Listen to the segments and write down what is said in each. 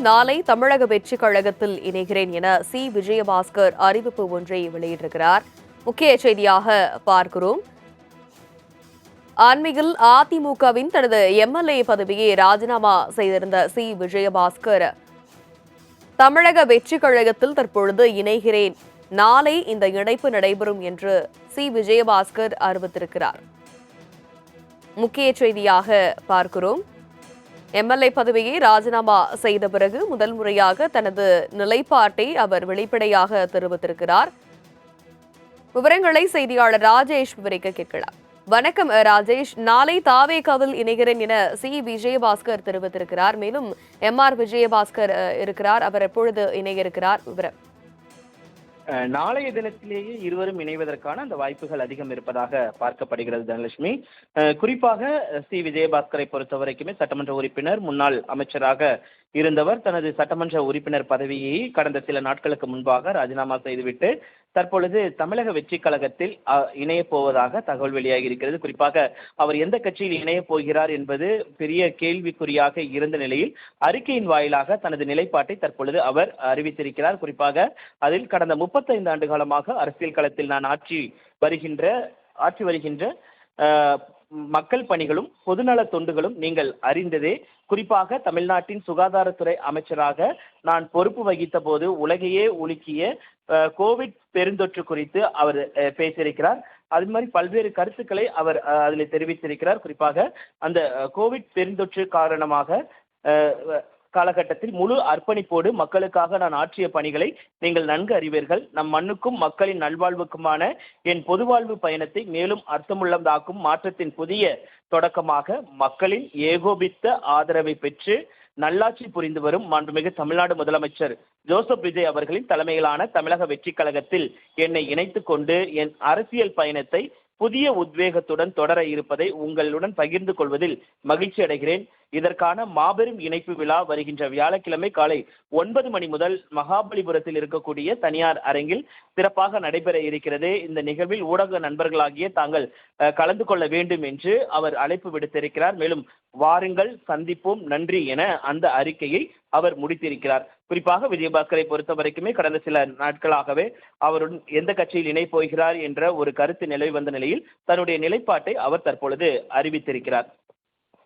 நாளை தமிழக வெற்றிக் கழகத்தில் இணைகிறேன் என சி விஜயபாஸ்கர் அறிவிப்பு ஒன்றை வெளியிட்டிருக்கிறார். முக்கிய செய்தியாக பார்க்கிறோம். அண்மையில் அதிமுகவின் தனது எம்எல்ஏ பதவியை ராஜினாமா செய்திருந்த சி விஜயபாஸ்கர் தமிழக வெற்றிக் கழகத்தில் தற்பொழுது இணைகிறேன், நாளை இந்த இணைப்பு நடைபெறும் என்று சி விஜயபாஸ்கர் அறிவித்திருக்கிறார். முக்கிய செய்தியாக பார்க்கிறோம். எம்எல்ஏ பதவியை ராஜினாமா செய்த பிறகு முதல் முறையாக தனது நிலைப்பாட்டை அவர் வெளிப்படையாக தெரிவித்திருக்கிறார். விவரங்களை செய்தியாளர் ராஜேஷ் விவரிக்க கேட்கலாம். வணக்கம் ராஜேஷ். நாளை தாவேகாவில் இணைகிறேன் என சி விஜயபாஸ்கர் தெரிவித்திருக்கிறார். மேலும் எம்ஆர் விஜயபாஸ்கர் இருக்கிறார். அவர் எப்பொழுது இணைய இருக்கிறார்? விவரம். நாளைய தினத்திலேயே இருவரும் இணைவதற்கான அந்த வாய்ப்புகள் அதிகம் இருப்பதாக பார்க்கப்படுகிறது தனலட்சுமி. குறிப்பாக சி விஜயபாஸ்கரை பொறுத்தவரைக்குமே சட்டமன்ற உறுப்பினர், முன்னாள் அமைச்சராக இருந்தவர். தனது சட்டமன்ற உறுப்பினர் பதவியை கடந்த சில நாட்களுக்கு முன்பாக ராஜினாமா செய்துவிட்டு தற்பொழுது தமிழக வெற்றி கழகத்தில் இணையப் போவதாக தகவல் வெளியாகி இருக்கிறது. குறிப்பாக அவர் எந்த கட்சியில் இணையப் போகிறார் என்பது பெரிய கேள்விக்குறியாக இருந்த நிலையில் அறிக்கையின் வாயிலாக தனது நிலைப்பாட்டை தற்பொழுது அவர் அறிவித்திருக்கிறார். குறிப்பாக அதில் கடந்த 35 ஆண்டு காலமாக அரசியல் களத்தில் நான் ஆற்றி வருகின்ற மக்கள் பணிகளும் பொதுநல தொண்டுகளும் நீங்கள் அறிந்ததே. குறிப்பாக தமிழ்நாட்டின் சுகாதாரத்துறை அமைச்சராக நான் பொறுப்பு வகித்த போது உலகையே உலுக்கிய கோவிட் பெருந்தொற்று குறித்து அவர் பேசியிருக்கிறார். அது மாதிரி பல்வேறு கருத்துக்களை அவர் அதில் தெரிவித்திருக்கிறார். குறிப்பாக அந்த கோவிட் பெருந்தொற்று காரணமாக காலகட்டத்தில் முழு அர்ப்பணிப்போடு மக்களுக்காக நான் ஆற்றிய பணிகளை நீங்கள் நன்கு அறிவீர்கள். நம் மண்ணுக்கும் மக்களின் நல்வாழ்வுக்குமான என் பொதுவாழ்வு பயணத்தை மேலும் அர்த்தமுள்ளதாக்கும் மாற்றத்தின் புதிய தொடக்கமாக மக்களின் ஏகோபித்த ஆதரவை பெற்று நல்லாட்சி புரிந்து வரும் மாண்புமிகு தமிழ்நாடு முதலமைச்சர் ஜோசப் விஜய் அவர்களின் தலைமையிலான தமிழக வெற்றி கழகத்தில் என்னை இணைத்துக் கொண்டு என் அரசியல் பயணத்தை புதிய உத்வேகத்துடன் தொடர இருப்பதை உங்களுடன் பகிர்ந்து கொள்வதில் மகிழ்ச்சி அடைகிறேன். இதற்கான மாபெரும் இணைப்பு விழா வருகின்ற வியாழக்கிழமை காலை 9 மணி முதல் மகாபலிபுரத்தில் இருக்கக்கூடிய தனியார் அரங்கில் சிறப்பாக நடைபெற இருக்கிறது. இந்த நிகழ்வில் ஊடக நண்பர்களாகிய தாங்கள் கலந்து கொள்ள வேண்டும் என்று அவர் அழைப்பு விடுத்திருக்கிறார். மேலும் வாருங்கள், சந்திப்போம், நன்றி என அந்த அறிக்கையை அவர் முடித்திருக்கிறார். குறிப்பாக விஜயபாஸ்கரை பொறுத்த வரைக்குமே கடந்த சில நாட்களாகவே அவருடன் எந்த கட்சியில் இணை போகிறார் என்ற ஒரு கருத்து நிலவி வந்த நிலையில் தன்னுடைய நிலைப்பாட்டை அவர் தற்பொழுது அறிவித்திருக்கிறார்.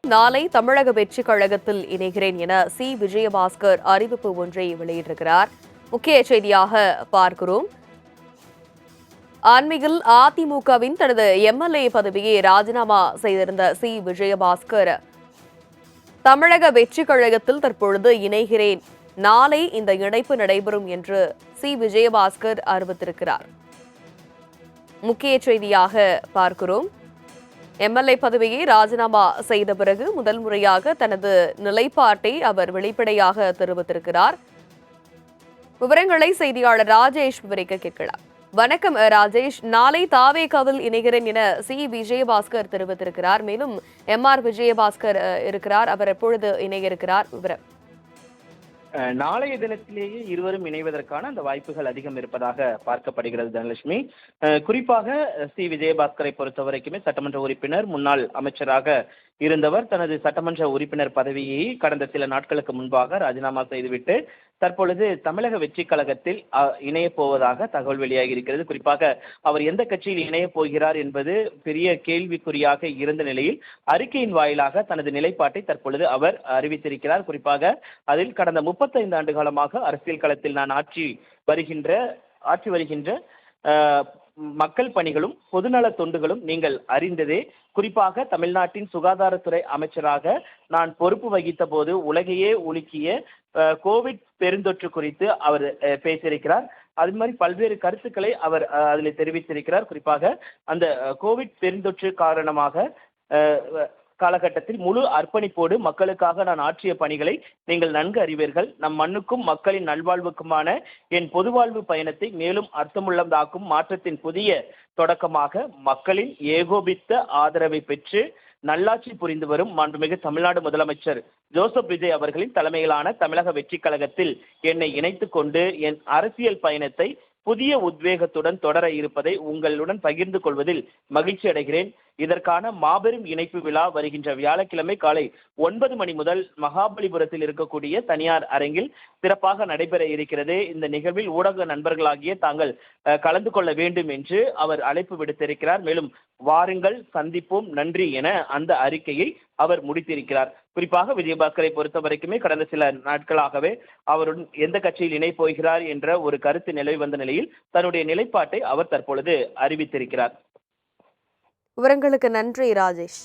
நாளை தமிழக வெற்றிக் கழகத்தில் இணைகிறேன் என சி விஜயபாஸ்கர் அறிவிப்பு ஒன்றை வெளியிட்டிருக்கிறார். முக்கிய செய்தியாக பார்க்கிறோம். அண்மையில் அதிமுகவின் தனது எம்எல்ஏ பதவியை ராஜினாமா செய்திருந்த சி விஜயபாஸ்கர் தமிழக வெற்றிக் கழகத்தில் தற்பொழுது இணைகிறேன், நாளை இந்த இணைப்பு நடைபெறும் என்று சி விஜயபாஸ்கர் அறிவித்திருக்கிறார். முக்கிய செய்தியாக பார்க்கிறோம். எம்எல்ஏ பதவியை ராஜினாமா செய்த பிறகு முதல் முறையாக தனது நிலைப்பாட்டை அவர் வெளிப்படையாக தெரிவித்திருக்கிறார். விவரங்களை செய்தியாளர் ராஜேஷ் விவரிக்க கேட்கலாம். வணக்கம் ராஜேஷ். நாளை தாவேகாவில் இணைகிறேன் என சி விஜயபாஸ்கர் தெரிவித்திருக்கிறார். மேலும் எம்ஆர் விஜயபாஸ்கர் இருக்கிறார். அவர் எப்பொழுது இணைய இருக்கிறார்? விவரம். நாளைய தினத்திலேயே இருவரும் இணைவதற்கான அந்த வாய்ப்புகள் அதிகம் இருப்பதாக பார்க்கப்படுகிறது தனலட்சுமி. குறிப்பாக சி விஜயபாஸ்கரை பொறுத்தவரைக்குமே சட்டமன்ற உறுப்பினர், முன்னாள் அமைச்சராக இருந்தவர். தனது சட்டமன்ற உறுப்பினர் பதவியை கடந்த சில நாட்களுக்கு முன்பாக ராஜினாமா செய்துவிட்டு தற்பொழுது தமிழக வெற்றி கழகத்தில் இணையப் போவதாக தகவல் வெளியாகி இருக்கிறது. குறிப்பாக அவர் எந்த கட்சியில் இணையப் போகிறார் என்பது பெரிய கேள்விக்குறியாக இருந்த நிலையில் அறிக்கையின் வாயிலாக தனது நிலைப்பாட்டை தற்பொழுது அவர் அறிவித்திருக்கிறார். குறிப்பாக அதில் கடந்த 35 ஆண்டு காலமாக அரசியல் களத்தில் நான் ஆற்றி வருகின்ற மக்கள் பணிகளும் பொதுநல தொண்டுகளும் நீங்கள் அறிந்ததே. குறிப்பாக தமிழ்நாட்டின் சுகாதாரத்துறை அமைச்சராக நான் பொறுப்பு வகித்த போது உலகையே உலுக்கிய கோவிட் பெருந்தொற்று குறித்து அவர் பேசியிருக்கிறார். அது மாதிரி பல்வேறு கருத்துக்களை அவர் அதில் தெரிவித்திருக்கிறார். குறிப்பாக அந்த கோவிட் பெருந்தொற்று காரணமாக காலகட்டத்தில் முழு அர்ப்பணிப்போடு மக்களுக்காக நான் ஆற்றிய பணிகளை நீங்கள் நன்கு அறிவீர்கள். நம் மண்ணுக்கும் மக்களின் நல்வாழ்வுக்குமான என் பொதுவாழ்வு பயணத்தை மேலும் அர்த்தமுள்ளதாக்கும் மாற்றத்தின் புதிய தொடக்கமாக மக்களின் ஏகோபித்த ஆதரவை பெற்று நல்லாட்சி புரிந்து வரும் மாண்புமிகு தமிழ்நாடு முதலமைச்சர் ஜோசப் விஜய் அவர்களின் தலைமையிலான தமிழக வெற்றி கழகத்தில் என்னை இணைத்துக் கொண்டு என் அரசியல் பயணத்தை புதிய உத்வேகத்துடன் தொடர இருப்பதை உங்களுடன் பகிர்ந்து கொள்வதில் மகிழ்ச்சி அடைகிறேன். இதற்கான மாபெரும் இணைப்பு விழா வருகின்ற வியாழக்கிழமை காலை 9 மணி முதல் மகாபலிபுரத்தில் இருக்கக்கூடிய தனியார் அரங்கில் சிறப்பாக நடைபெற இருக்கிறது. இந்த நிகழ்வில் ஊடக நண்பர்களாகிய தாங்கள் கலந்து கொள்ள வேண்டும் என்று அவர் அழைப்பு விடுத்திருக்கிறார். மேலும் வாருங்கள், சந்திப்போம், நன்றி என அந்த அறிக்கையை அவர் முடித்திருக்கிறார். குறிப்பாக விஜயபாஸ்கரை பொறுத்த வரைக்குமே கடந்த சில நாட்களாகவே அவருடன் எந்த கட்சியில் இணை போகிறார் என்ற ஒரு கருத்து நிலவி வந்த நிலையில் தன்னுடைய நிலைப்பாட்டை அவர் தற்பொழுது அறிவித்திருக்கிறார். விவரங்களுக்கு நன்றி ராஜேஷ்.